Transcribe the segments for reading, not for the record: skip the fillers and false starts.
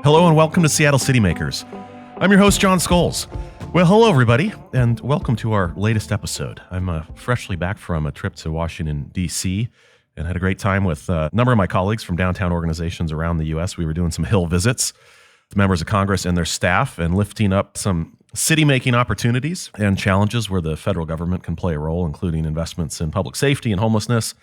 Hello and welcome to Seattle City Makers. I'm your host, Jon Scholes. Well, hello everybody, and welcome to our latest episode. I'm freshly back from a trip to Washington, D.C., and had a great time with a number of my colleagues from downtown organizations around the U.S. We were doing some Hill visits with members of Congress and their staff and lifting up some city-making opportunities and challenges where the federal government can play a role, including investments in public safety and homelessness,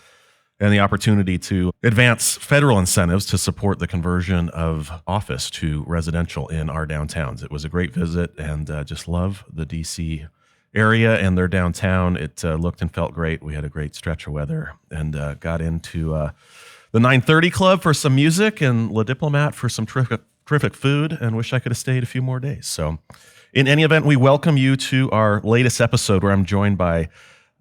and the opportunity to advance federal incentives to support the conversion of office to residential in our downtowns. It was a great visit, and just love the D.C. area and their downtown. It looked and felt great. We had a great stretch of weather and got into the 930 Club for some music and La Diplomat for some terrific food, and wish I could have stayed a few more days. So in any event, we welcome you to our latest episode where I'm joined by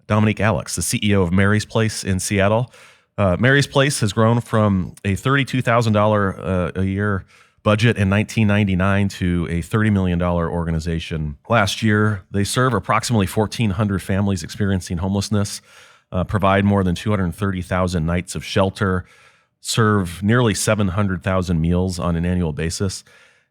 Dominique Alex, the CEO of Mary's Place in Seattle. Mary's Place has grown from a $32,000 a year budget in 1999 to a $30 million organization. Last year, they serve approximately 1,400 families experiencing homelessness, provide more than 230,000 nights of shelter, serve nearly 700,000 meals on an annual basis,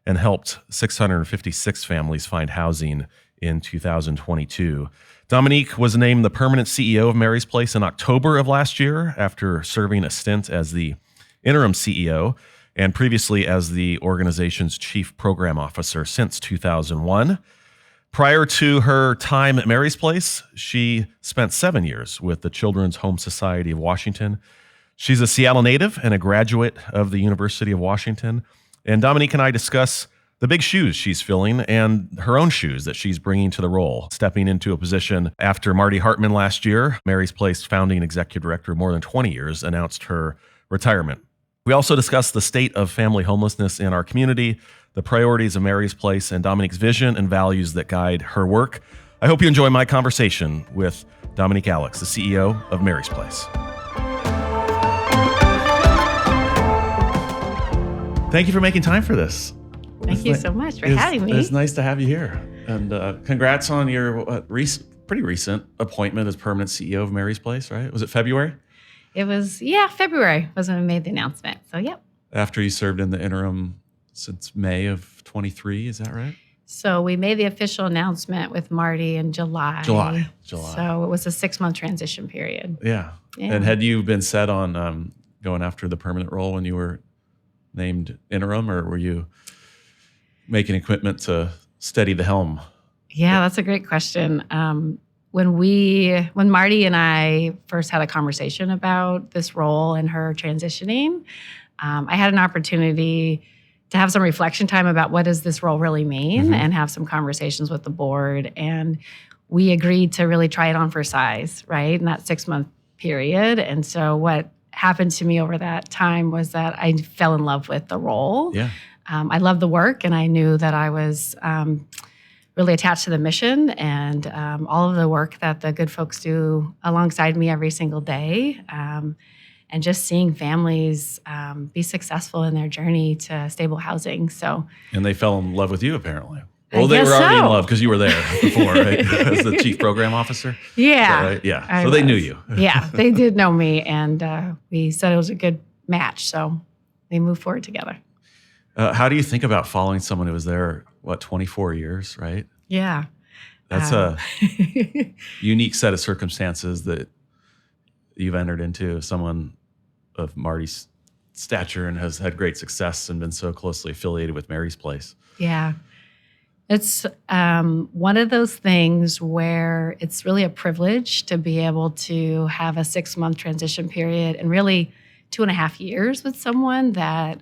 and helped 656 families find housing in 2022. Dominique was named the permanent CEO of Mary's Place in October of last year after serving a stint as the interim CEO and previously as the organization's chief program officer since 2001. Prior to her time at Mary's Place, she spent 7 years with the Children's Home Society of Washington. She's a Seattle native and a graduate of the University of Washington. And Dominique and I discuss the big shoes she's filling and her own shoes that she's bringing to the role, stepping into a position after Marty Hartman last year, Mary's Place founding executive director of more than 20 years, announced her retirement. We also discussed the state of family homelessness in our community, the priorities of Mary's Place, and Dominique's vision and values that guide her work. I hope you enjoy my conversation with Dominique Alex, the CEO of Mary's Place. Thank you for making time for this. Thank you so much for having me. It's nice to have you here. And congrats on your pretty recent appointment as permanent CEO of Mary's Place, right? Was it February? It was, February was when we made the announcement. So, yep. After you served in the interim since May of 23, is that right? So we made the official announcement with Marty in July. July. So it was a 6-month transition period. Yeah. And had you been set on going after the permanent role when you were named interim, or were you making a commitment to steady the helm? Yeah, that's a great question. When Marty and I first had a conversation about this role and her transitioning, I had an opportunity to have some reflection time about what does this role really mean, and have some conversations with the board. And we agreed to really try it on for size, right, in that 6-month period. And so what happened to me over that time was that I fell in love with the role. Yeah. I loved the work, and I knew that I was really attached to the mission and all of the work that the good folks do alongside me every single day, and just seeing families be successful in their journey to stable housing. And they fell in love with you, apparently. Well, they were already in love because you were there before, right? As the chief program officer? Yeah. Right? Yeah. So they knew you. Yeah, they did know me, and we said it was a good match. So they moved forward together. How do you think about following someone who was there, 24 years, right? Yeah. That's a unique set of circumstances that you've entered into. Someone of Marty's stature and has had great success and been so closely affiliated with Mary's Place. Yeah. It's one of those things where it's really a privilege to be able to have a 6-month transition period and really 2.5 years with someone that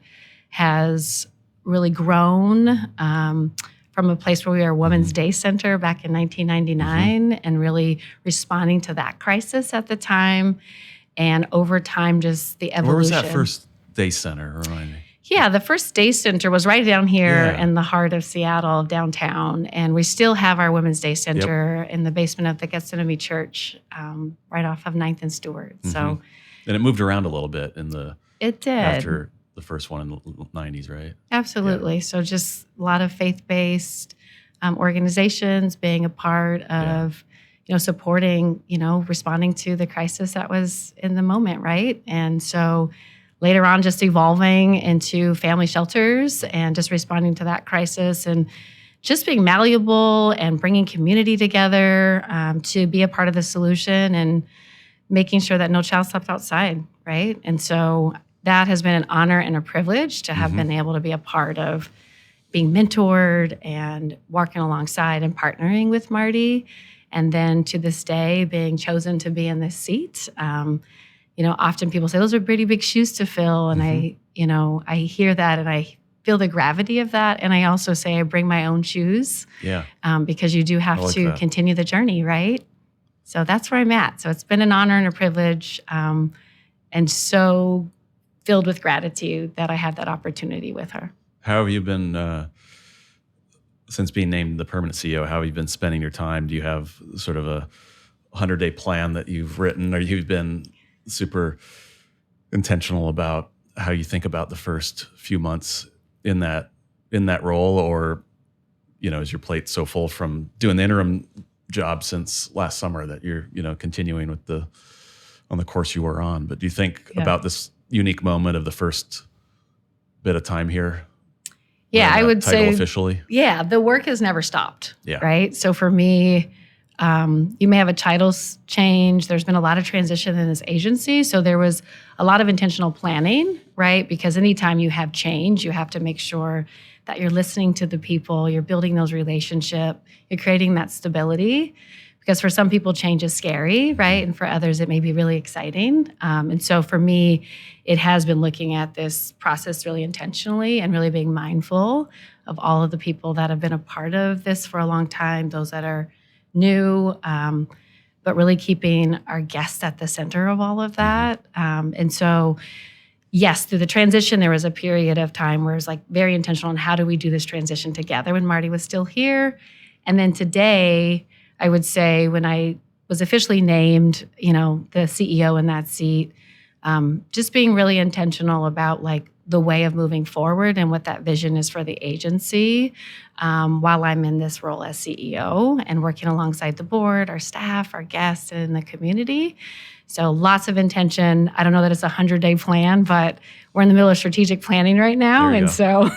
has really grown from a place where we were a Women's Day Center back in 1999 and really responding to that crisis at the time. And over time, just the evolution. Where was that first day center? Remind me. Yeah, the first day center was right down here in the heart of Seattle, downtown. And we still have our Women's Day Center in the basement of the Gethsemane Church, right off of 9th and Stewart. So, and it moved around a little bit it did. After the first one in the 90s, right? Absolutely. Yeah. So just a lot of faith-based organizations being a part of, supporting, responding to the crisis that was in the moment, right? And so later on just evolving into family shelters and just responding to that crisis and just being malleable and bringing community together to be a part of the solution and making sure that no child slept outside, right? And so that has been an honor and a privilege to have been able to be a part of being mentored and working alongside and partnering with Marty. And then to this day, being chosen to be in this seat. Often people say, those are pretty big shoes to fill. And I hear that and I feel the gravity of that. And I also say I bring my own shoes. Yeah. Because you do have to continue the journey, right? So that's where I'm at. So it's been an honor and a privilege, and so filled with gratitude that I had that opportunity with her. How have you been, since being named the permanent CEO, how have you been spending your time? Do you have sort of a 100-day plan that you've written, or you've been super intentional about how you think about the first few months in that role? Or, is your plate so full from doing the interim job since last summer that you're, continuing with on the course you were on? But do you think about this unique moment of the first bit of time here? Yeah, I would say officially. Yeah, the work has never stopped. Yeah. Right. So for me, you may have a title change. There's been a lot of transition in this agency. So there was a lot of intentional planning, right? Because anytime you have change, you have to make sure that you're listening to the people, you're building those relationships, you're creating that stability. Because for some people, change is scary, right? And for others, it may be really exciting. And so for me, it has been looking at this process really intentionally and really being mindful of all of the people that have been a part of this for a long time, those that are new, but really keeping our guests at the center of all of that. And so, yes, through the transition, there was a period of time where it was like very intentional on how do we do this transition together when Marty was still here. And then today, I would say when I was officially named, the CEO in that seat, just being really intentional about like the way of moving forward and what that vision is for the agency while I'm in this role as CEO and working alongside the board, our staff, our guests, and the community. So lots of intention. I don't know that it's a 100-day plan, but we're in the middle of strategic planning right now. And so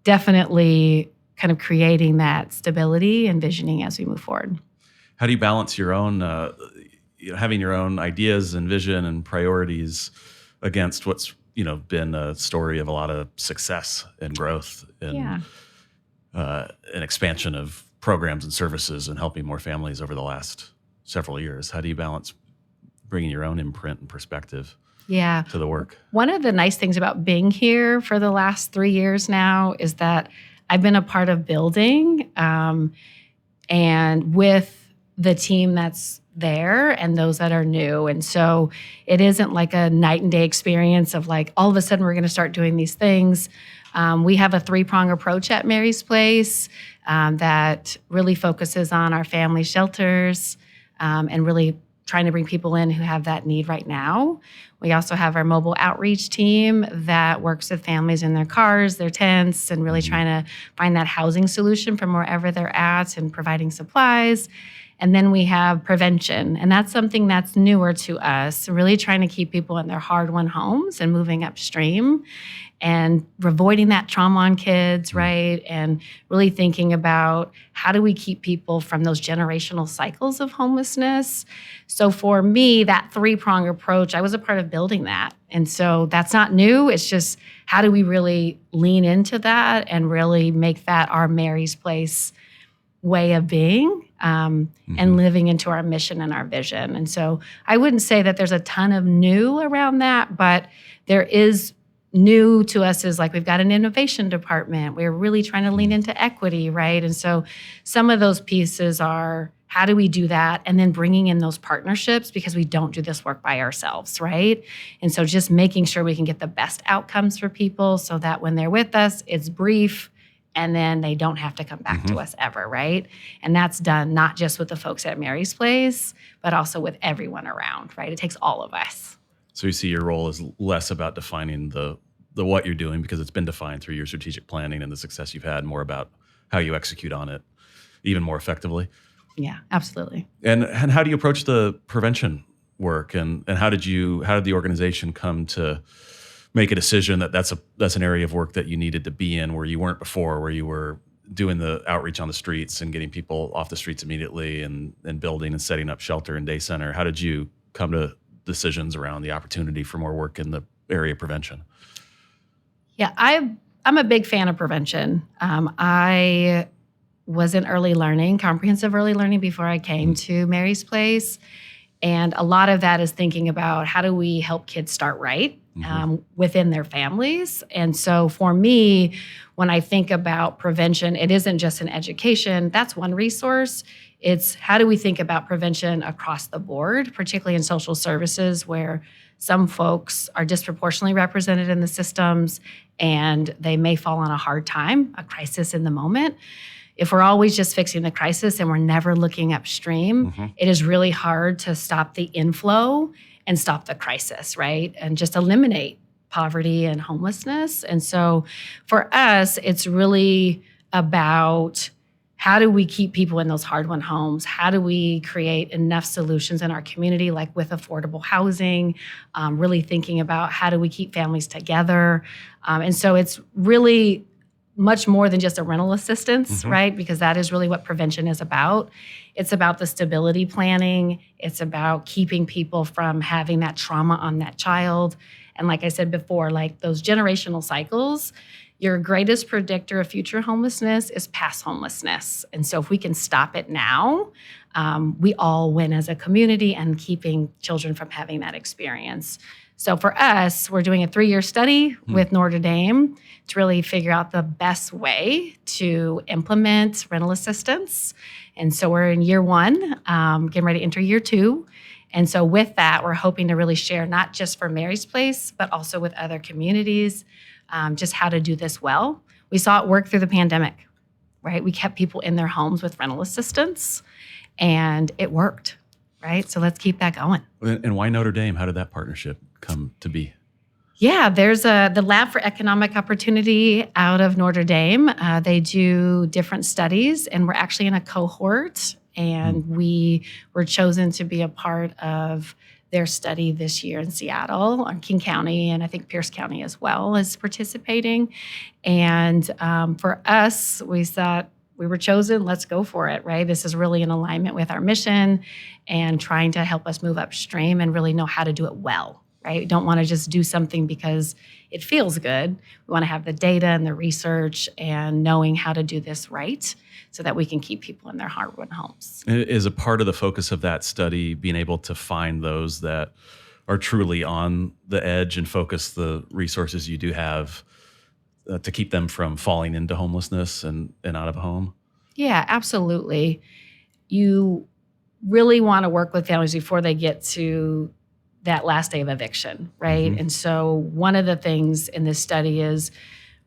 definitely kind of creating that stability and visioning as we move forward. How do you balance your own, having your own ideas and vision and priorities against what's, been a story of a lot of success and growth and an expansion of programs and services and helping more families over the last several years? How do you balance bringing your own imprint and perspective to the work? One of the nice things about being here for the last 3 years now is that I've been a part of building and with the team that's there and those that are new. And so it isn't like a night and day experience of like, all of a sudden we're going to start doing these things. We have a 3-prong approach at Mary's Place that really focuses on our family shelters and really trying to bring people in who have that need right now. We also have our mobile outreach team that works with families in their cars, their tents, and really trying to find that housing solution from wherever they're at and providing supplies. And then we have prevention, and that's something that's newer to us, really trying to keep people in their hard-won homes and moving upstream and avoiding that trauma on kids, right? And really thinking about how do we keep people from those generational cycles of homelessness. So for me, that 3-prong approach, I was a part of building that. And so that's not new. It's just how do we really lean into that and really make that our Mary's Place way of being and living into our mission and our vision. And so I wouldn't say that there's a ton of new around that, but there is new to us is like we've got an innovation department. We're really trying to lean into equity, right? And so some of those pieces are how do we do that? And then bringing in those partnerships because we don't do this work by ourselves, right? And so just making sure we can get the best outcomes for people so that when they're with us, it's brief, and then they don't have to come back to us ever, right? And that's done not just with the folks at Mary's Place, but also with everyone around, right? It takes all of us. So you see your role is less about defining the what you're doing because it's been defined through your strategic planning and the success you've had, more about how you execute on it even more effectively. Yeah, absolutely. And how do you approach the prevention work, and how did the organization come to make a decision that that's an area of work that you needed to be in where you weren't before, where you were doing the outreach on the streets and getting people off the streets immediately and building and setting up shelter and day center? How did you come to decisions around the opportunity for more work in the area of prevention? Yeah, I'm a big fan of prevention. I was in early learning, comprehensive early learning before I came to Mary's Place. And a lot of that is thinking about how do we help kids start right within their families. And so for me, when I think about prevention, it isn't just an education. That's one resource. It's how do we think about prevention across the board, particularly in social services where some folks are disproportionately represented in the systems and they may fall on a hard time, a crisis in the moment. If we're always just fixing the crisis and we're never looking upstream, it is really hard to stop the inflow and stop the crisis, right? And just eliminate poverty and homelessness. And so for us, it's really about how do we keep people in those hard-won homes? How do we create enough solutions in our community, like with affordable housing, really thinking about how do we keep families together? And so it's really much more than just a rental assistance, right? Because that is really what prevention is about. It's about the stability planning. It's about keeping people from having that trauma on that child. And like I said before, like those generational cycles, your greatest predictor of future homelessness is past homelessness. And so if we can stop it now, we all win as a community and keeping children from having that experience. So for us, we're doing a 3-year study with Notre Dame to really figure out the best way to implement rental assistance. And so we're in year 1, getting ready to enter year 2. And so with that, we're hoping to really share not just for Mary's Place, but also with other communities, just how to do this well. We saw it work through the pandemic, right? We kept people in their homes with rental assistance, and it worked, right? So let's keep that going. And why Notre Dame? How did that partnership come to be? Yeah, there's the Lab for Economic Opportunity out of Notre Dame. They do different studies, and we're actually in a cohort, and we were chosen to be a part of their study this year in Seattle, on King County, and I think Pierce County as well is participating. And for us, we thought we were chosen, let's go for it, right? This is really in alignment with our mission and trying to help us move upstream and really know how to do it well. Right? We don't want to just do something because it feels good. We want to have the data and the research and knowing how to do this right so that we can keep people in their hard-won homes. Is a part of the focus of that study being able to find those that are truly on the edge and focus the resources you do have to keep them from falling into homelessness and out of a home? Yeah, absolutely. You really want to work with families before they get to that last day of eviction, right? And so one of the things in this study is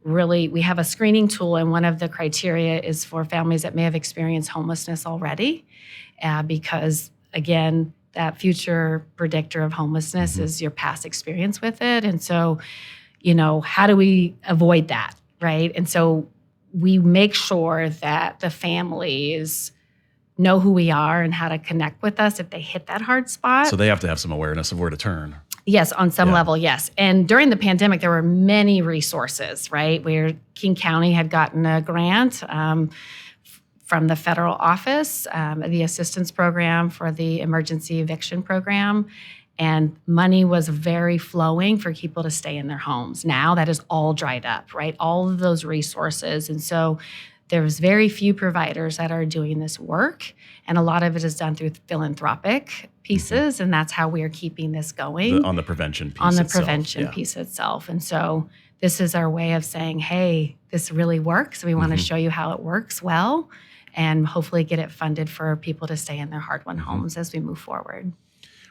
really, we have a screening tool, and one of the criteria is for families that may have experienced homelessness already, because again, that future predictor of homelessness is your past experience with it. And so, how do we avoid that, right? And so we make sure that the families know who we are and how to connect with us if they hit that hard spot. So they have to have some awareness of where to turn. Yes, on some level, yes. And during the pandemic, there were many resources, right? Where King County had gotten a grant from the federal office, the assistance program for the emergency eviction program. And money was very flowing for people to stay in their homes. Now that is all dried up, right? All of those resources. And so there's very few providers that are doing this work, and a lot of it is done through philanthropic pieces, and that's how we are keeping this going. On the prevention piece On the itself. prevention piece itself. And so this is our way of saying, hey, this really works. We want to show you how it works well, and hopefully get it funded for people to stay in their hard-won homes as we move forward.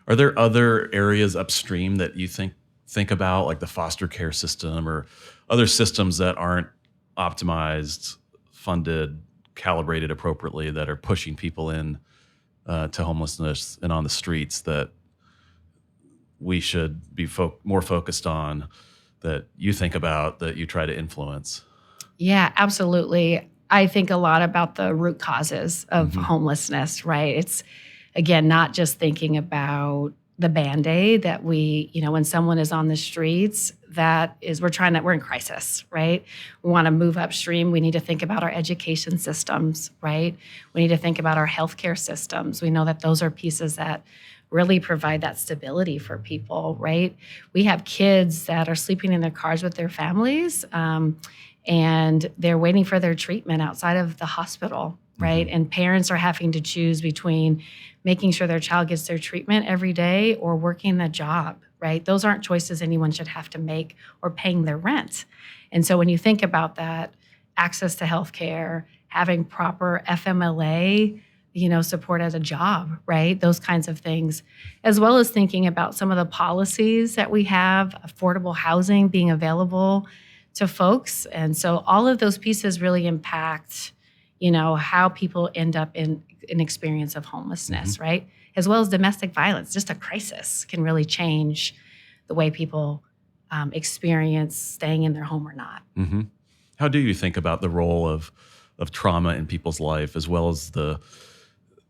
Are there other areas upstream that you think about, like the foster care system or other systems that aren't optimized, funded, calibrated appropriately, that are pushing people in to homelessness and on the streets, that we should be more focused on, that you think about, that you try to influence? Yeah, absolutely. I think a lot about the root causes of homelessness, right? It's, again, not just thinking about the Band-Aid that when someone is on the streets, we're in crisis, right? We want to move upstream. We need to think about our education systems, right? We need to think about our healthcare systems. We know that those are pieces that really provide that stability for people, right? We have kids that are sleeping in their cars with their families, and they're waiting for their treatment outside of the hospital, right? And parents are having to choose between making sure their child gets their treatment every day or working the job, right? Those aren't choices anyone should have to make, or paying their rent. And so when you think about that, access to healthcare, having proper FMLA, support as a job, right? Those kinds of things, as well as thinking about some of the policies that we have, affordable housing being available to folks. And so all of those pieces really impact, how people end up in an experience of homelessness, right? As well as domestic violence. Just a crisis can really change the way people experience staying in their home or not. How do you think about the role of trauma in people's life, as well as the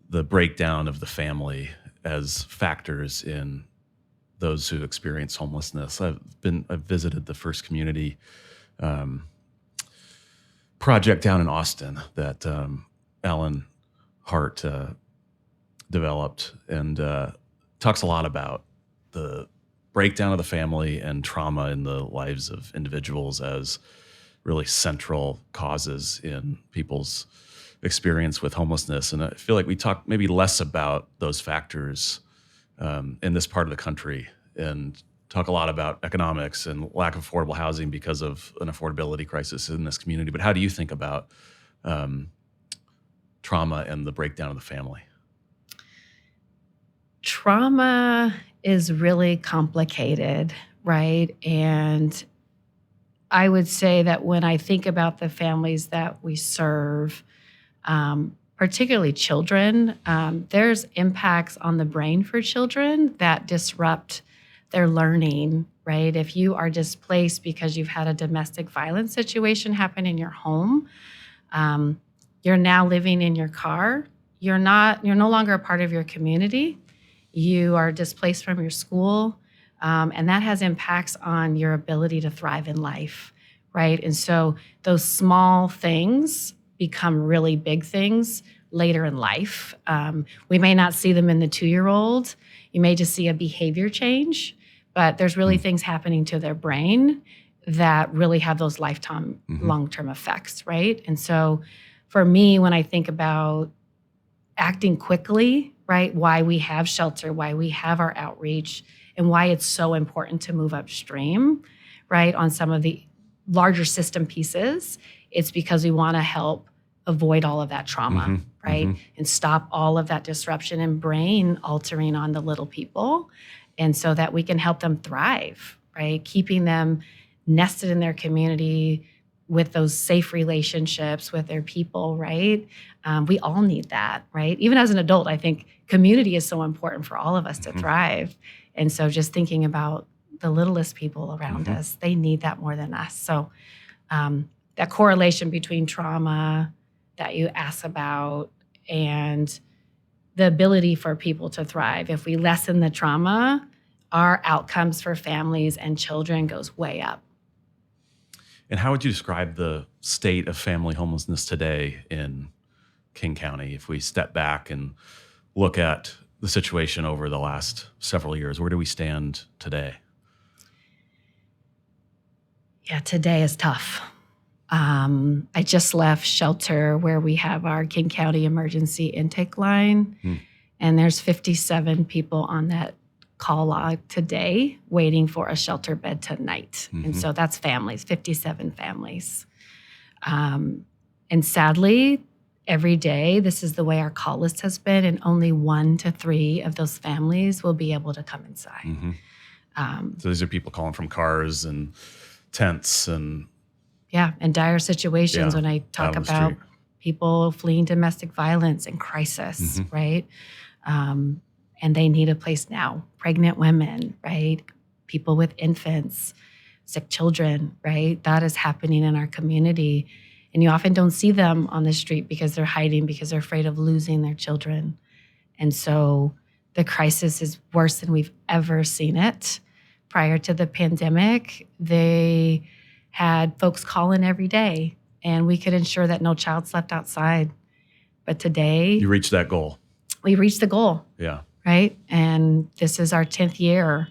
breakdown of the family as factors in those who experience homelessness? I've visited the First Community project down in Austin that Alan Hart developed, and talks a lot about the breakdown of the family and trauma in the lives of individuals as really central causes in people's experience with homelessness. And I feel like we talk maybe less about those factors in this part of the country, and talk a lot about economics and lack of affordable housing because of an affordability crisis in this community. But how do you think about trauma and the breakdown of the family? Trauma is really complicated, right? And I would say that when I think about the families that we serve, particularly children, there's impacts on the brain for children that disrupt their learning, right? If you are displaced because you've had a domestic violence situation happen in your home, you're now living in your car. You're no longer a part of your community. You are displaced from your school, and that has impacts on your ability to thrive in life, right? And so those small things become really big things later in life. We may not see them in the 2-year-old. You may just see a behavior change, but there's really things happening to their brain that really have those lifetime, long-term effects, right? And so for me, when I think about acting quickly, right, why we have shelter, why we have our outreach, and why it's so important to move upstream, right, on some of the larger system pieces, it's because we want to help avoid all of that trauma, right, and stop all of that disruption and brain altering on the little people, and so that we can help them thrive, right, keeping them nested in their community with those safe relationships with their people, right? We all need that, right? Even as an adult, I think community is so important for all of us to thrive. And so just thinking about the littlest people around us, they need that more than us. So that correlation between trauma that you ask about and the ability for people to thrive. If we lessen the trauma, our outcomes for families and children goes way up. And how would you describe the state of family homelessness today in King County? If we step back and look at the situation over the last several years, where do we stand today? Yeah, today is tough. I just left shelter where we have our King County emergency intake line, and there's 57 people on that call log today waiting for a shelter bed tonight. And so that's families, 57 families. And sadly, every day, this is the way our call list has been, and only 1 to 3 of those families will be able to come inside. So these are people calling from cars and tents and... Yeah, and dire situations when I talk about street. People fleeing domestic violence and crisis, right? And they need a place now. Pregnant women, right? People with infants, sick children, right? That is happening in our community. And you often don't see them on the street because they're hiding, because they're afraid of losing their children. And so The crisis is worse than we've ever seen it. Prior to the pandemic, they had folks call in every day, and we could ensure that no child slept outside. But today, You reached that goal. we reached the goal, Yeah. right? And this is our 10th year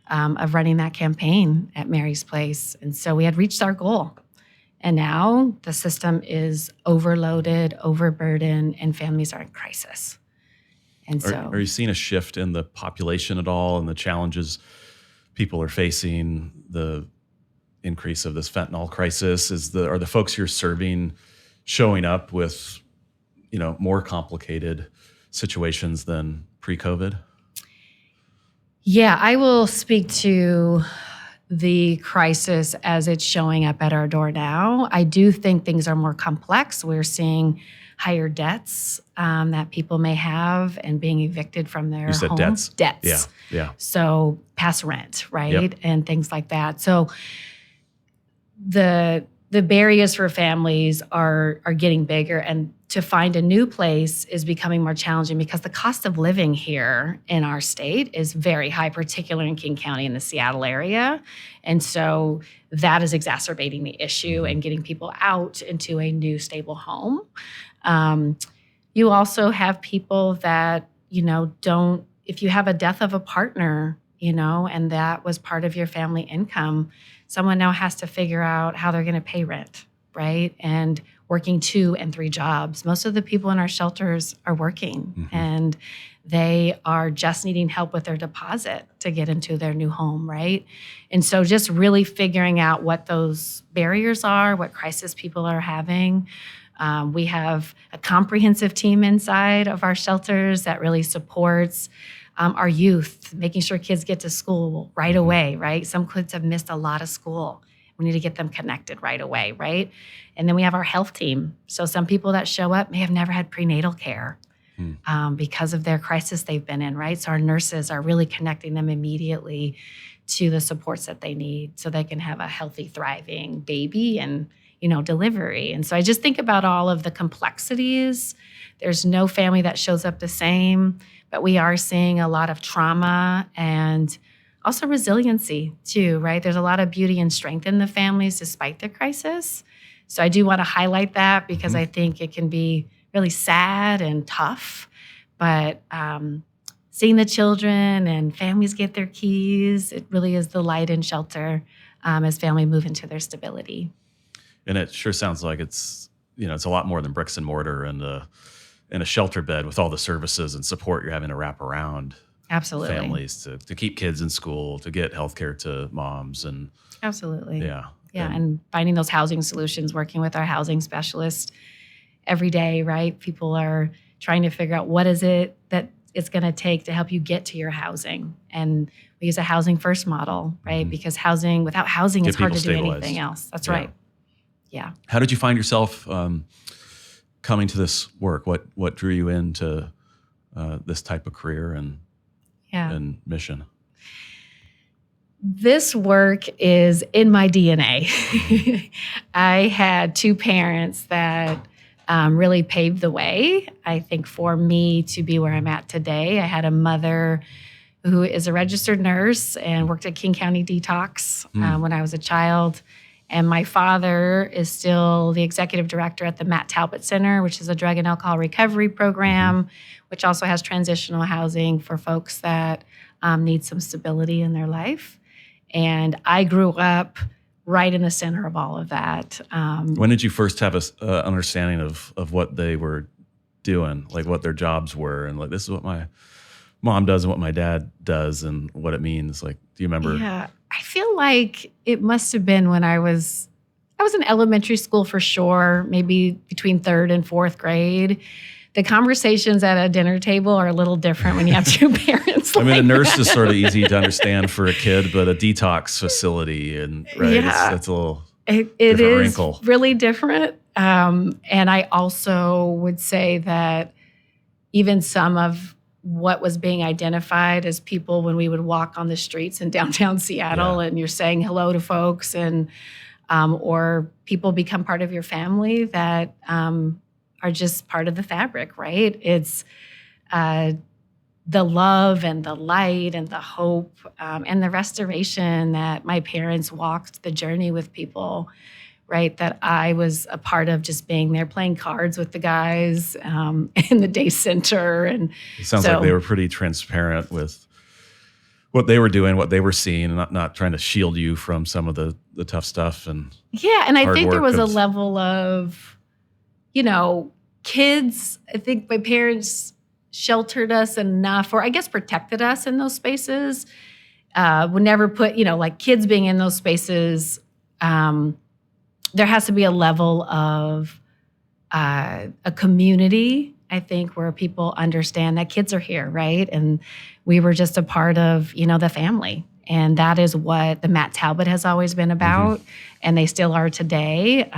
of running that campaign at Mary's Place. And so we had reached our goal. And now the system is overloaded, overburdened, and families are in crisis. And so, Are you seeing a shift in the population at all and the challenges people are facing, the increase of this fentanyl crisis? Are the folks you're serving showing up with, more complicated situations than pre-COVID? yeah, I will speak to the crisis as it's showing up at our door now. I do think things are more complex. We're seeing higher debts that people may have and being evicted from their You said home. debts? Debts. Yeah. So past rent, right? Yep. And things like that. So the barriers for families are getting bigger, and to find a new place is becoming more challenging because the cost of living here in our state is very high, particularly in King County in the Seattle area. And so that is exacerbating the issue and getting people out into a new stable home. You also have people that, don't, if you have a death of a partner, and that was part of your family income, someone now has to figure out how they're going to pay rent, right? And working 2 and 3 jobs. Most of the people in our shelters are working, and they are just needing help with their deposit to get into their new home, right? And so just really figuring out what those barriers are, what crisis people are having. We have a comprehensive team inside of our shelters that really supports our youth, making sure kids get to school right away, right? Some kids have missed a lot of school. We need to get them connected right away, right? And then we have our health team. So some people that show up may have never had prenatal care because of their crisis they've been in, right? So our nurses are really connecting them immediately to the supports that they need so they can have a healthy, thriving baby and, delivery. And so I just think about all of the complexities. There's no family that shows up the same, but we are seeing a lot of trauma and also resiliency too, right? There's a lot of beauty and strength in the families despite the crisis. So I do want to highlight that because I think it can be really sad and tough, but seeing the children and families get their keys, it really is the light and shelter as families move into their stability. And it sure sounds like it's a lot more than bricks and mortar and a shelter bed with all the services and support you're having to wrap around Absolutely. families to keep kids in school, to get healthcare to moms. And Absolutely. Yeah. And finding those housing solutions, working with our housing specialists every day, right? People are trying to figure out what is it that it's going to take to help you get to your housing. And we use a housing first model, right? Because without housing, it's hard to do anything else. That's right. Yeah. How did you find yourself coming to this work? What drew you into this type of career and mission? This work is in my DNA. I had 2 parents that really paved the way, I think, for me to be where I'm at today. I had a mother who is a registered nurse and worked at King County Detox when I was a child. And my father is still the executive director at the Matt Talbot Center, which is a drug and alcohol recovery program, which also has transitional housing for folks that need some stability in their life. And I grew up right in the center of all of that. When did you first have an understanding of what they were doing, like what their jobs were, and like this is what my mom does and what my dad does and what it means? Like, do you remember? Yeah, I feel like it must have been when I was in elementary school for sure, maybe between 3rd and 4th grade. The conversations at a dinner table are a little different when you have 2 parents. I mean, a nurse is sort of easy to understand for a kid, but a detox facility that's a little it different is wrinkle. Really different. And I also would say that even some of what was being identified as people when we would walk on the streets in downtown Seattle and you're saying hello to folks and or people become part of your family that are just part of the fabric, right? It's the love and the light and the hope and the restoration that my parents walked the journey with people, right? That I was a part of, just being there playing cards with the guys in the day center. And it sounds like they were pretty transparent with what they were doing, what they were seeing, and not trying to shield you from some of the tough stuff. And I think there was a level of, kids. I think my parents sheltered us enough, or I guess protected us in those spaces. Would never put, like kids being in those spaces. There has to be a level of a community, I think, where people understand that kids are here, right? And we were just a part of, the family. And that is what the Matt Talbot has always been about. And they still are today.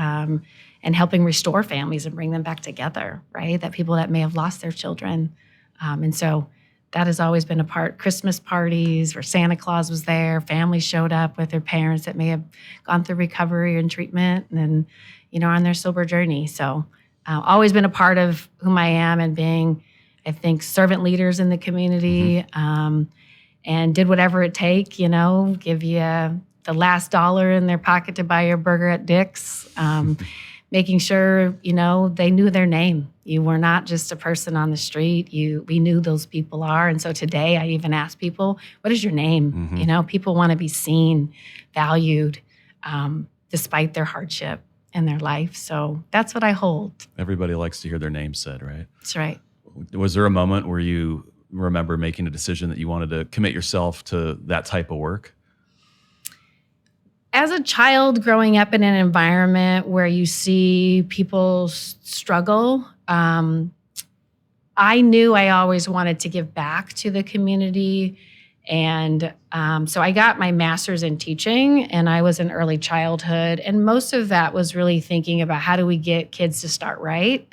And helping restore families and bring them back together, right? That people that may have lost their children. And so that has always been a part. Christmas parties where Santa Claus was there, families showed up with their parents that may have gone through recovery and treatment and, on their sober journey. So always been a part of whom I am, and being, I think, servant leaders in the community, and did whatever it take, give you the last dollar in their pocket to buy your burger at Dick's. Making sure, they knew their name. You were not just a person on the street. We knew those people are. And so today I even ask people, what is your name? People want to be seen, valued, despite their hardship in their life. So that's what I hold. Everybody likes to hear their name said, right? That's right. Was there a moment where you remember making a decision that you wanted to commit yourself to that type of work? As a child growing up in an environment where you see people struggle, I knew I always wanted to give back to the community. And so I got my master's in teaching, and I was in early childhood. And most of that was really thinking about how do we get kids to start right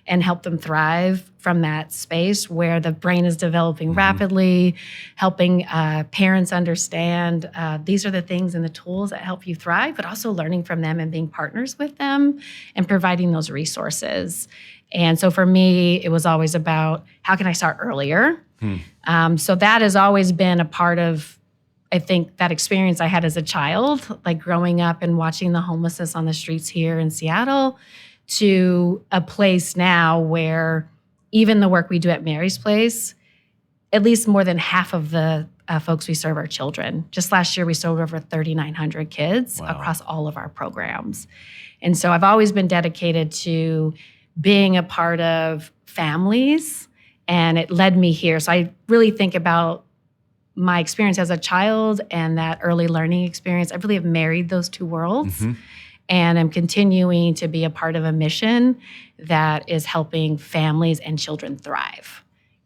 and help them thrive from that space where the brain is developing rapidly, helping parents understand these are the things and the tools that help you thrive, but also learning from them and being partners with them and providing those resources. And so for me, it was always about how can I start earlier? So that has always been a part of, I think, that experience I had as a child, like growing up and watching the homelessness on the streets here in Seattle, to a place now where even the work we do at Mary's Place, at least more than half of the folks we serve are children. Just last year, we served over 3,900 kids across all of our programs. And so I've always been dedicated to being a part of families, and it led me here. So I really think about my experience as a child and that early learning experience. I really have married those two worlds. And I'm continuing to be a part of a mission that is helping families and children thrive,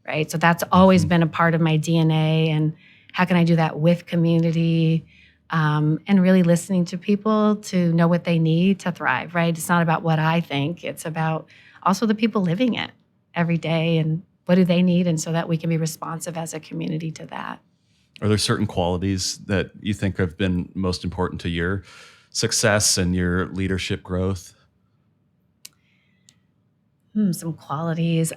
right? So that's always been a part of my DNA. And how can I do that with community, and really listening to people to know what they need to thrive, right? It's not about what I think. It's about also the people living it every day and what do they need, and so that we can be responsive as a community to that. Are there certain qualities that you think have been most important to your success and your leadership growth? Some qualities.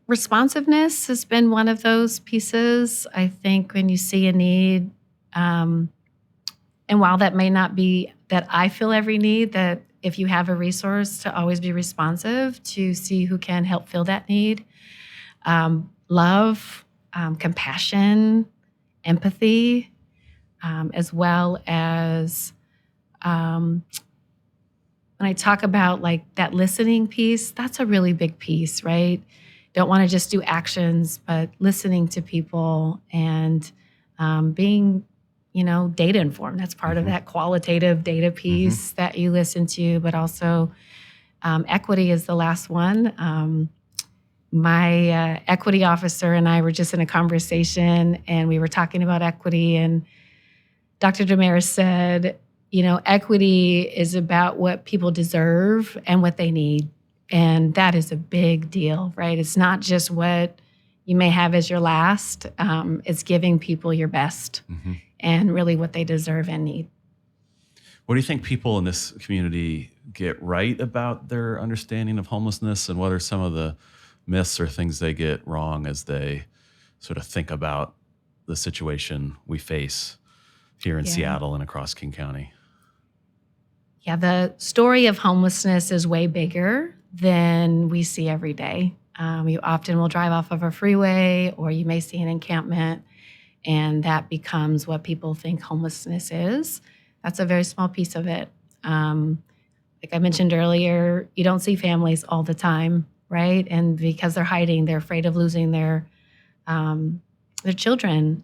Responsiveness has been one of those pieces. I think when you see a need, and while that may not be that I feel every need, that if you have a resource, to always be responsive to see who can help fill that need. Love, compassion, empathy, as well as when I talk about like that listening piece, that's a really big piece, right? Don't want to just do actions, but listening to people and being, data informed. That's part of that qualitative data piece that you listen to, but also equity is the last one. My equity officer and I were just in a conversation, and we were talking about equity, and Dr. Damaris said, equity is about what people deserve and what they need. And that is a big deal, right? It's not just what you may have as your last. It's giving people your best and really what they deserve and need. What do you think people in this community get right about their understanding of homelessness, and what are some of the myths or things they get wrong as they sort of think about the situation we face here in Yeah. Seattle and across King County? Yeah, the story of homelessness is way bigger than we see every day. You often will drive off of a freeway, or you may see an encampment, and that becomes what people think homelessness is. That's a very small piece of it. Like I mentioned earlier, you don't see families all the time, right? And because they're hiding, they're afraid of losing their children,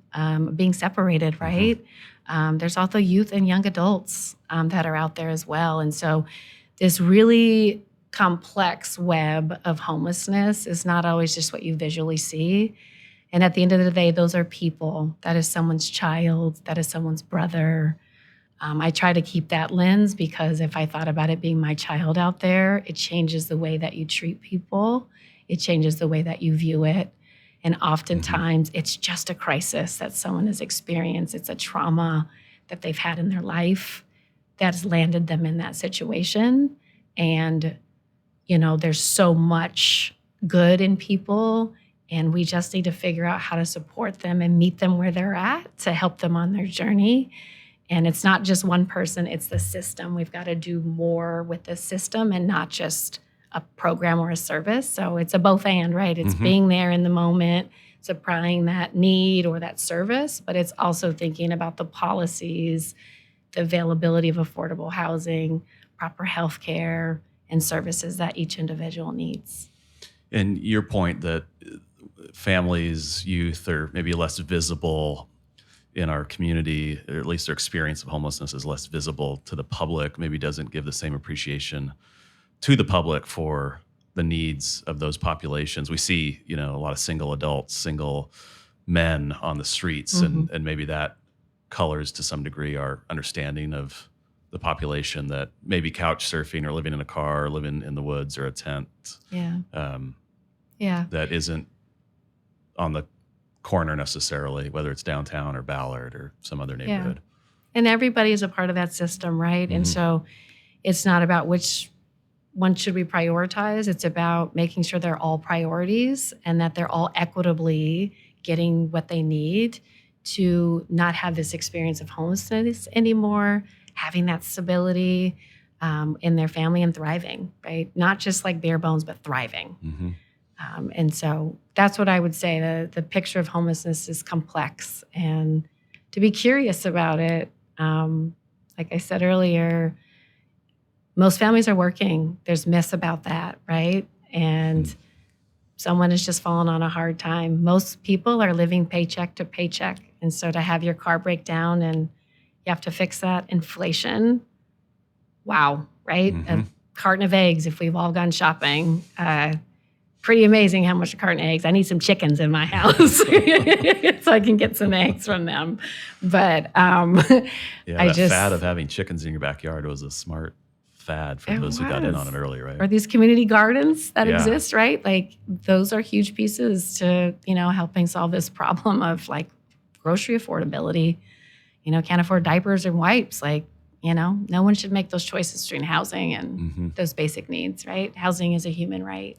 being separated, right? There's also youth and young adults that are out there as well. And so this really complex web of homelessness is not always just what you visually see. And at the end of the day, those are people. That is someone's child. That is someone's brother. I try to keep that lens, because if I thought about it being my child out there, it changes the way that you treat people. It changes the way that you view it. And oftentimes it's just a crisis that someone has experienced. It's a trauma that they've had in their life that's landed them in that situation. And, there's so much good in people, and we just need to figure out how to support them and meet them where they're at to help them on their journey. And it's not just one person, it's the system. We've got to do more with the system and not just a program or a service. So it's a both and, right? It's being there in the moment, supplying that need or that service, but it's also thinking about the policies, the availability of affordable housing, proper health care, and services that each individual needs. And your point that families, youth are maybe less visible in our community, or at least their experience of homelessness is less visible to the public, maybe doesn't give the same appreciation to the public for the needs of those populations. We see, a lot of single adults, single men on the streets, and maybe that colors to some degree our understanding of the population that may be couch surfing or living in a car or living in the woods or a tent. That isn't on the corner necessarily, whether it's downtown or Ballard or some other neighborhood. And everybody is a part of that system, right? And so it's not about which one should we prioritize. It's about making sure they're all priorities and that they're all equitably getting what they need to not have this experience of homelessness anymore, having that stability in their family and thriving, right? Not just like bare bones, but thriving. And so that's what I would say. The picture of homelessness is complex, and to be curious about it. Like I said earlier, most families are working. There's myths about that, right? And someone has just fallen on a hard time. Most people are living paycheck to paycheck. And so to have your car break down and you have to fix that, inflation, wow, right? A carton of eggs, if we've all gone shopping, pretty amazing how much a carton of eggs. I need some chickens in my house so I can get some eggs from them. But that fad of having chickens in your backyard was a smart fad for those who got in on it early, right? Or these community gardens that exist, right? Like those are huge pieces to, helping solve this problem of like grocery affordability. Can't afford diapers and wipes. Like, no one should make those choices between housing and those basic needs, right? Housing is a human right.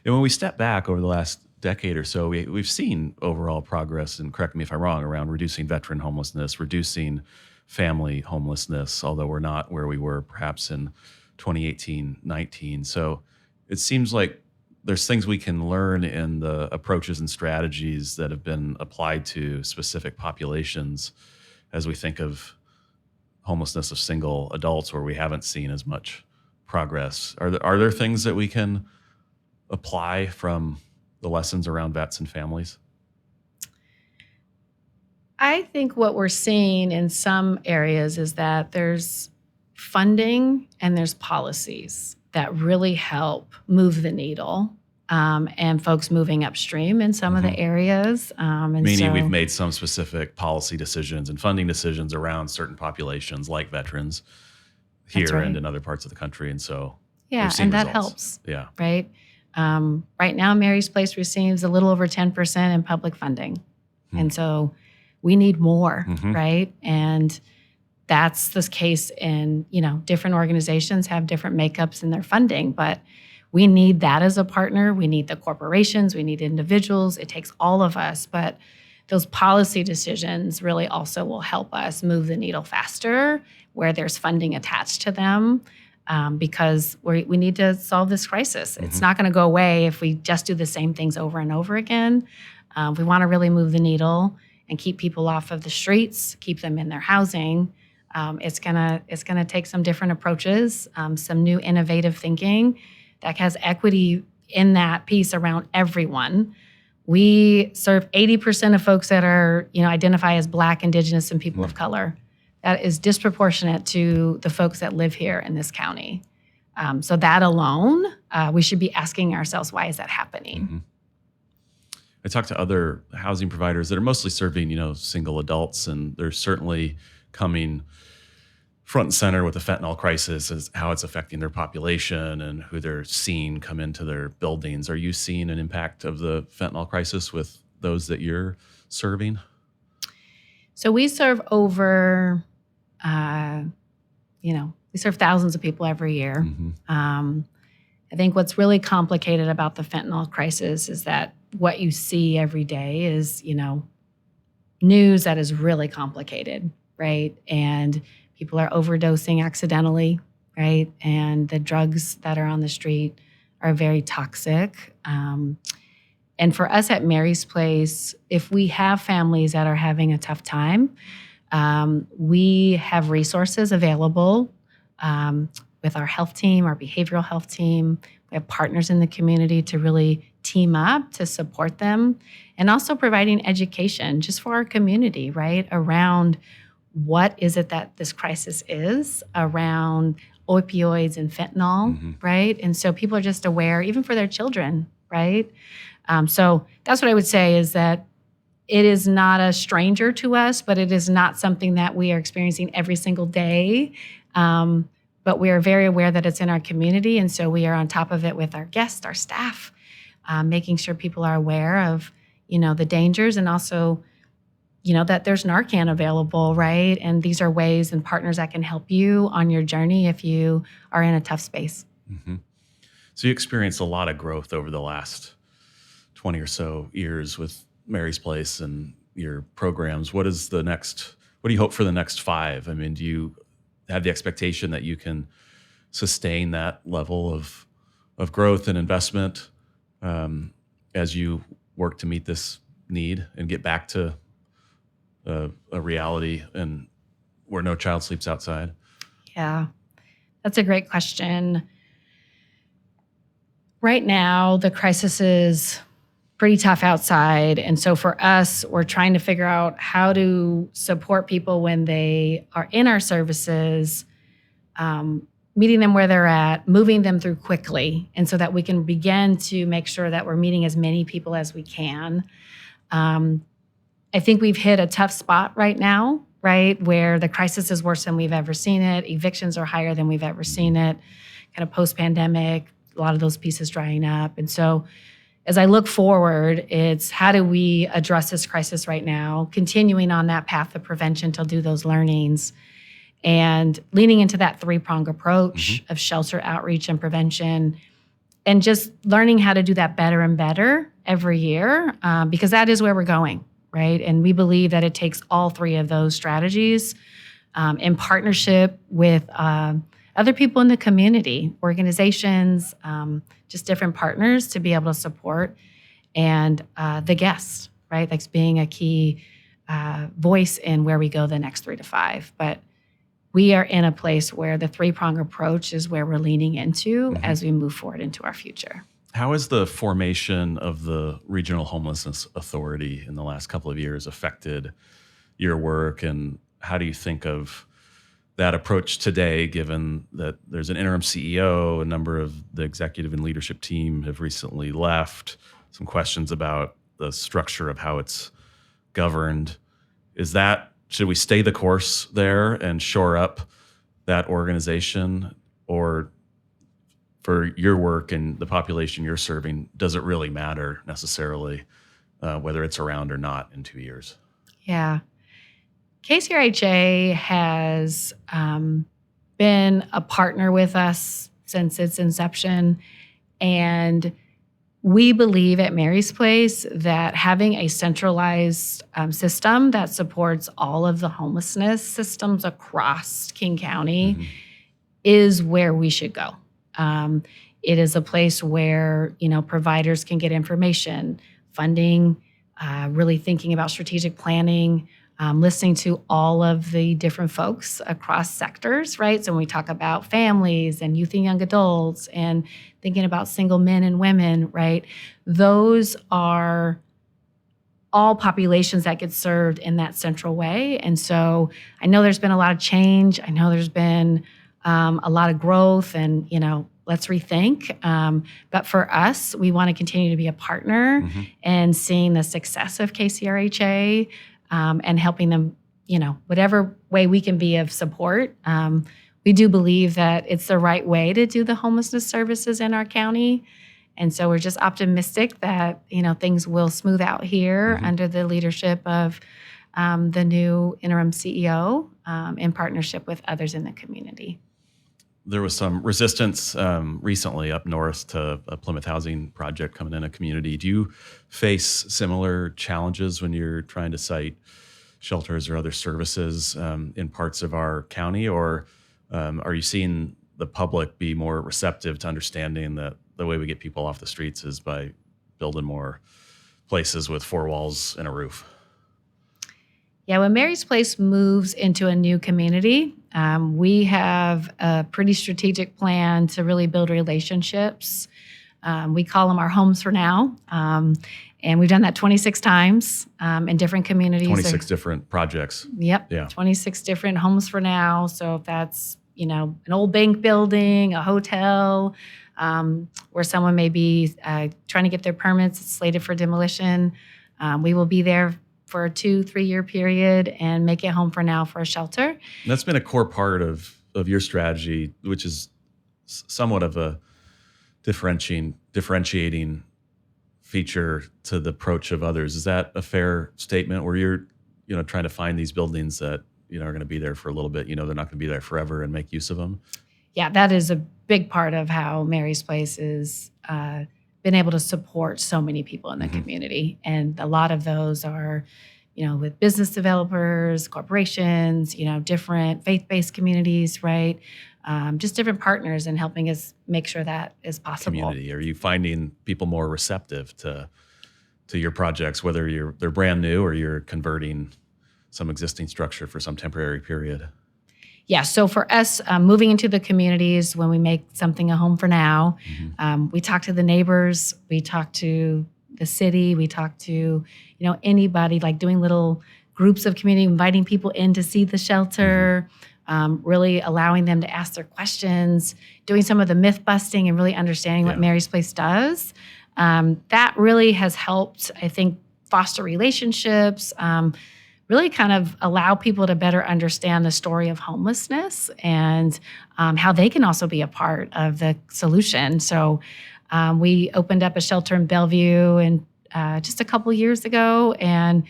And when we step back over the last decade or so, we've seen overall progress, and correct me if I'm wrong, around reducing veteran homelessness, reducing family homelessness, although we're not where we were perhaps in 2018-19. So it seems like there's things we can learn in the approaches and strategies that have been applied to specific populations as we think of homelessness of single adults where we haven't seen as much progress. Are there things that we can apply from the lessons around vets and families? I think what we're seeing in some areas is that there's funding and there's policies that really help move the needle, and folks moving upstream in some of the areas. Meaning we've made some specific policy decisions and funding decisions around certain populations like veterans here and in other parts of the country. And so we've seen and that results. helps. Right? Right now, Mary's Place receives a little over 10% in public funding. And so we need more, right? And that's the case in, different organizations have different makeups in their funding, but we need that as a partner. We need the corporations, we need individuals. It takes all of us, but those policy decisions really also will help us move the needle faster where there's funding attached to them, because we need to solve this crisis. It's not going to go away if we just do the same things over and over again. We want to really move the needle and keep people off of the streets, keep them in their housing. It's gonna take some different approaches, some new innovative thinking that has equity in that piece around everyone. We serve 80% of folks that are, identify as Black, Indigenous, and people of color. That is disproportionate to the folks that live here in this county. So that alone, we should be asking ourselves, why is that happening? I talk to other housing providers that are mostly serving, single adults, and they're certainly coming front and center with the fentanyl crisis as how it's affecting their population and who they're seeing come into their buildings. Are you seeing an impact of the fentanyl crisis with those that you're serving? So we serve over, we serve thousands of people every year. I think what's really complicated about the fentanyl crisis is that what you see every day is, news that is really complicated, right? And people are overdosing accidentally, right? And the drugs that are on the street are very toxic. And for us at Mary's Place, if we have families that are having a tough time, we have resources available with our health team, our behavioral health team. We have partners in the community to really team up to support them, and also providing education just for our community, right? Around what is it that this crisis is around opioids and fentanyl, right? And so people are just aware, even for their children, right? So that's what I would say, is that it is not a stranger to us, but it is not something that we are experiencing every single day. But we are very aware that it's in our community. And so we are on top of it with our guests, our staff, making sure people are aware of, the dangers, and also, that there's Narcan available, right? And these are ways and partners that can help you on your journey if you are in a tough space. So you experienced a lot of growth over the last 20 or so years with Mary's Place and your programs. What do you hope for the next 5? I mean, do you have the expectation that you can sustain that level of growth and investment as you work to meet this need and get back to a reality and where no child sleeps outside? Yeah, that's a great question. Right now, the crisis is pretty tough outside. And so for us, we're trying to figure out how to support people when they are in our services, meeting them where they're at, moving them through quickly, and so that we can begin to make sure that we're meeting as many people as we can. I think we've hit a tough spot right now, right, where the crisis is worse than we've ever seen it. Evictions are higher than we've ever seen it, kind of post-pandemic, a lot of those pieces drying up. And so as I look forward, it's how do we address this crisis right now, continuing on that path of prevention to do those learnings, and leaning into that 3-pronged approach of shelter, outreach, and prevention, and just learning how to do that better and better every year, because that is where we're going, right? And we believe that it takes all 3 of those strategies in partnership with other people in the community, organizations, just different partners to be able to support, and the guests, right? Like being a key voice in where we go the next 3 to 5. But we are in a place where the 3-pronged approach is where we're leaning into as we move forward into our future. How has the formation of the Regional Homelessness Authority in the last couple of years affected your work, and how do you think of that approach today, given that there's an interim CEO, a number of the executive and leadership team have recently left, some questions about the structure of how it's governed? Should we stay the course there and shore up that organization, or for your work and the population you're serving, does it really matter necessarily whether it's around or not in 2 years? Yeah. KCRHA has been a partner with us since its inception. And we believe at Mary's Place that having a centralized system that supports all of the homelessness systems across King County is where we should go. It is a place where, providers can get information, funding, really thinking about strategic planning, listening to all of the different folks across sectors, right? So when we talk about families and youth and young adults and thinking about single men and women, right? Those are all populations that get served in that central way. And so I know there's been a lot of change. I know there's been a lot of growth and, let's rethink. But for us, we want to continue to be a partner and seeing the success of KCRHA and helping them, whatever way we can be of support. We do believe that it's the right way to do the homelessness services in our county. And so we're just optimistic that, things will smooth out here under the leadership of the new interim CEO in partnership with others in the community. There was some resistance recently up north to a Plymouth housing project coming in a community. Do you face similar challenges when you're trying to site shelters or other services in parts of our county, or are you seeing the public be more receptive to understanding that the way we get people off the streets is by building more places with four walls and a roof? Yeah, when Mary's Place moves into a new community, we have a pretty strategic plan to really build relationships. We call them our homes for now. And we've done that 26 times in different communities. 26 different projects. Yep. Yeah. 26 different homes for now. So if that's, an old bank building, a hotel, where someone may be trying to get their permits, it's slated for demolition, we will be there for a 2-3 year period and make it home for now for a shelter. That's been a core part of your strategy, which is somewhat of a differentiating feature to the approach of others. Is that a fair statement where you're, trying to find these buildings that, are going to be there for a little bit, they're not going to be there forever, and make use of them? Yeah, that is a big part of how Mary's Place is been able to support so many people in the community. And a lot of those are, with business developers, corporations, different faith-based communities, right? Just different partners in helping us make sure that is possible. Community. Are you finding people more receptive to your projects, whether they're brand new or you're converting some existing structure for some temporary period? Yeah, so for us, moving into the communities, when we make something a home for now, we talk to the neighbors, we talk to the city, we talk to, anybody, like doing little groups of community, inviting people in to see the shelter, really allowing them to ask their questions, doing some of the myth busting and really understanding what Mary's Place does. That really has helped, I think, foster relationships, really kind of allow people to better understand the story of homelessness and how they can also be a part of the solution. So we opened up a shelter in Bellevue and just a couple years ago, and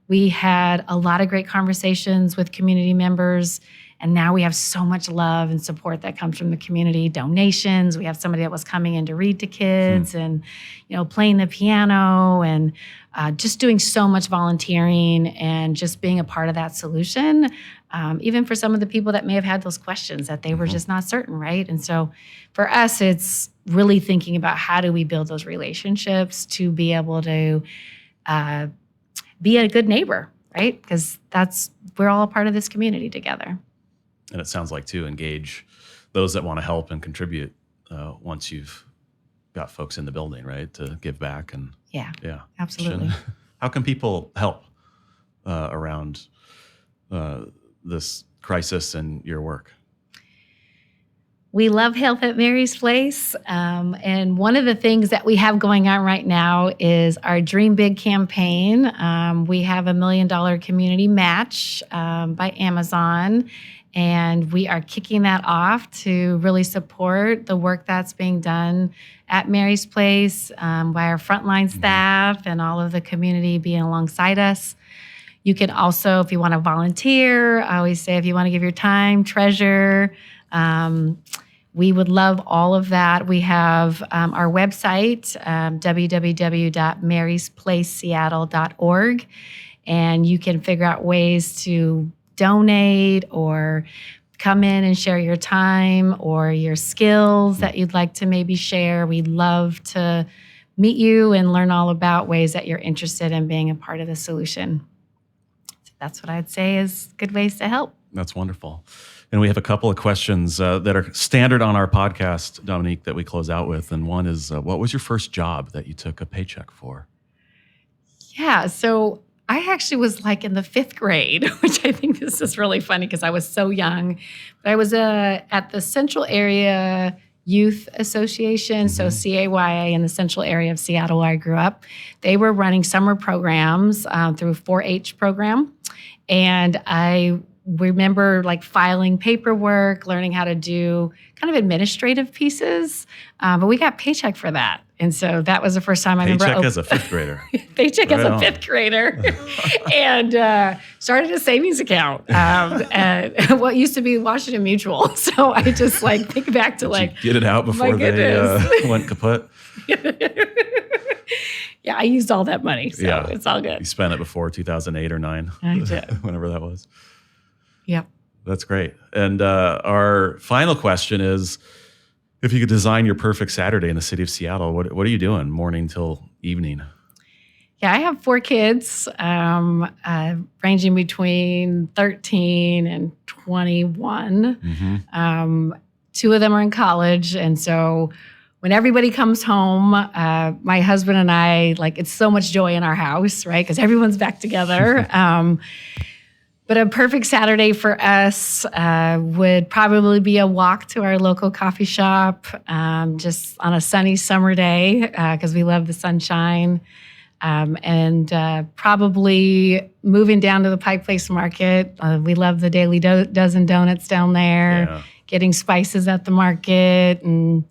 we had a lot of great conversations with community members. And now we have so much love and support that comes from the community, donations. We have somebody that was coming in to read to kids and, playing the piano and just doing so much volunteering and just being a part of that solution, even for some of the people that may have had those questions that they were just not certain, right? And so for us, it's really thinking about how do we build those relationships to be able to be a good neighbor, right? Because we're all a part of this community together. And it sounds like, too, engage those that want to help and contribute once you've got folks in the building, right, to give back. And yeah, absolutely. How can people help around this crisis and your work? We love health at Mary's Place. And one of the things that we have going on right now is our Dream Big campaign. We have $1 million community match by Amazon. And we are kicking that off to really support the work that's being done at Mary's Place by our frontline staff and all of the community being alongside us. You can also, if you want to volunteer, I always say if you want to give your time, treasure, we would love all of that. We have our website, www.marysplaceseattle.org, and you can figure out ways to donate or come in and share your time or your skills that you'd like to maybe share. We'd love to meet you and learn all about ways that you're interested in being a part of the solution. So that's what I'd say is good ways to help. That's wonderful. And we have a couple of questions that are standard on our podcast, Dominique, that we close out with. And one is, what was your first job that you took a paycheck for? Yeah, so I actually was like in the 5th grade, which I think this is really funny because I was so young. But I was at the Central Area Youth Association, so CAYA in the central area of Seattle where I grew up. They were running summer programs through a 4-H program. And I remember like filing paperwork, learning how to do kind of administrative pieces. But we got paycheck for that. And so that was the first time I remember. Paycheck as a 5th grader. Paycheck as a 5th grader. And started a savings account at what used to be Washington Mutual. So I just like think back to Did you get it out before they went kaput? Yeah, I used all that money. So it's all good. You spent it before 2008 or 9. I did. Whenever that was. Yep. That's great. And our final question is, if you could design your perfect Saturday in the city of Seattle, what are you doing morning till evening? Yeah, I have 4 kids, ranging between 13 and 21. 2 of them are in college. And so when everybody comes home, my husband and I, like, it's so much joy in our house, right? Because everyone's back together. But a perfect Saturday for us would probably be a walk to our local coffee shop, just on a sunny summer day, because we love the sunshine. And probably moving down to the Pike Place Market. We love the Daily Dozen Donuts down there, getting spices at the market, and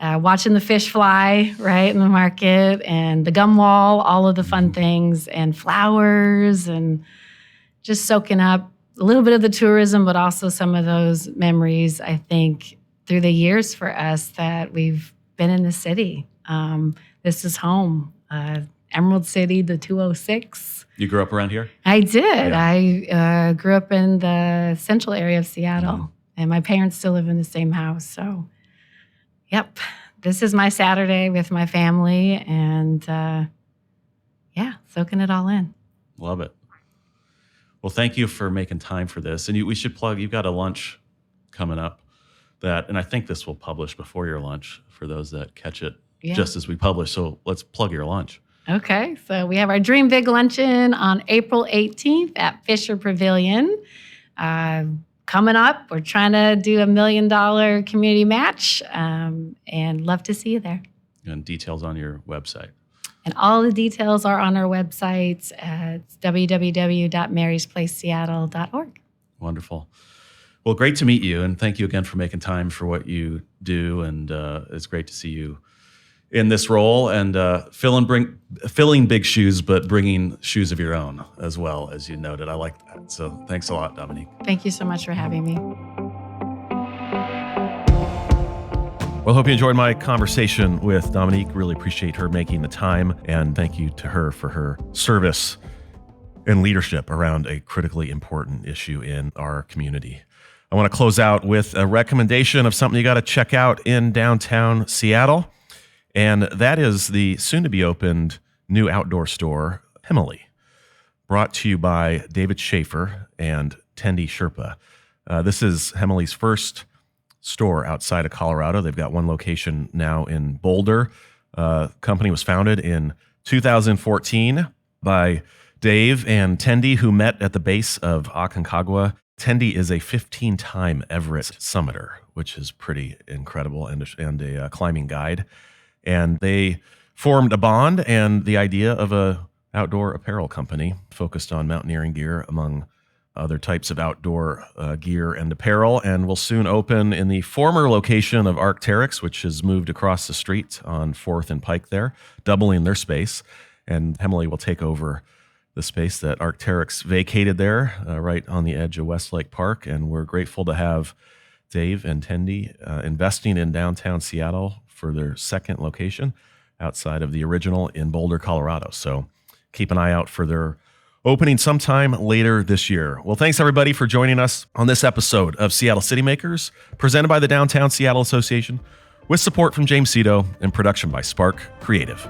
watching the fish fly right in the market, and the gum wall, all of the fun things, and flowers, and just soaking up a little bit of the tourism, but also some of those memories, I think, through the years for us that we've been in the city. This is home. Emerald City, the 206. You grew up around here? I did. I grew up in the central area of Seattle, and my parents still live in the same house. So, yep, this is my Saturday with my family, and soaking it all in. Love it. Well, thank you for making time for this. And we should plug, you've got a lunch coming up and I think this will publish before your lunch for those that catch it just as we publish. So let's plug your lunch. Okay. So we have our Dream Big Luncheon on April 18th at Fisher Pavilion. Coming up, we're trying to do $1 million community match, and love to see you there. And details on your website. And all the details are on our website at www.marysplaceseattle.org. Wonderful. Well, great to meet you, and thank you again for making time for what you do. And it's great to see you in this role and filling big shoes, but bringing shoes of your own as well, as you noted. I like that. So thanks a lot, Dominique. Thank you so much for having me. Well, hope you enjoyed my conversation with Dominique. Really appreciate her making the time, and thank you to her for her service and leadership around a critically important issue in our community. I want to close out with a recommendation of something you got to check out in downtown Seattle, and that is the soon-to-be-opened new outdoor store, Hemily, brought to you by David Schaefer and Tendi Sherpa. This is Hemily's first store outside of Colorado. They've got one location now in Boulder. Company was founded in 2014 by Dave and Tendi, who met at the base of Aconcagua. Tendi is a 15-time Everest summiter, which is pretty incredible, and a climbing guide. And they formed a bond and the idea of a outdoor apparel company focused on mountaineering gear, among other types of outdoor gear and apparel, and will soon open in the former location of Arc'teryx, which has moved across the street on 4th and Pike there, doubling their space. And Hemily will take over the space that Arc'teryx vacated there, right on the edge of Westlake Park. And we're grateful to have Dave and Tendy, investing in downtown Seattle for their second location outside of the original in Boulder, Colorado. So keep an eye out for their opening sometime later this year. Well, thanks everybody for joining us on this episode of Seattle City Makers, presented by the Downtown Seattle Association, with support from James Cito and production by Spark Creative.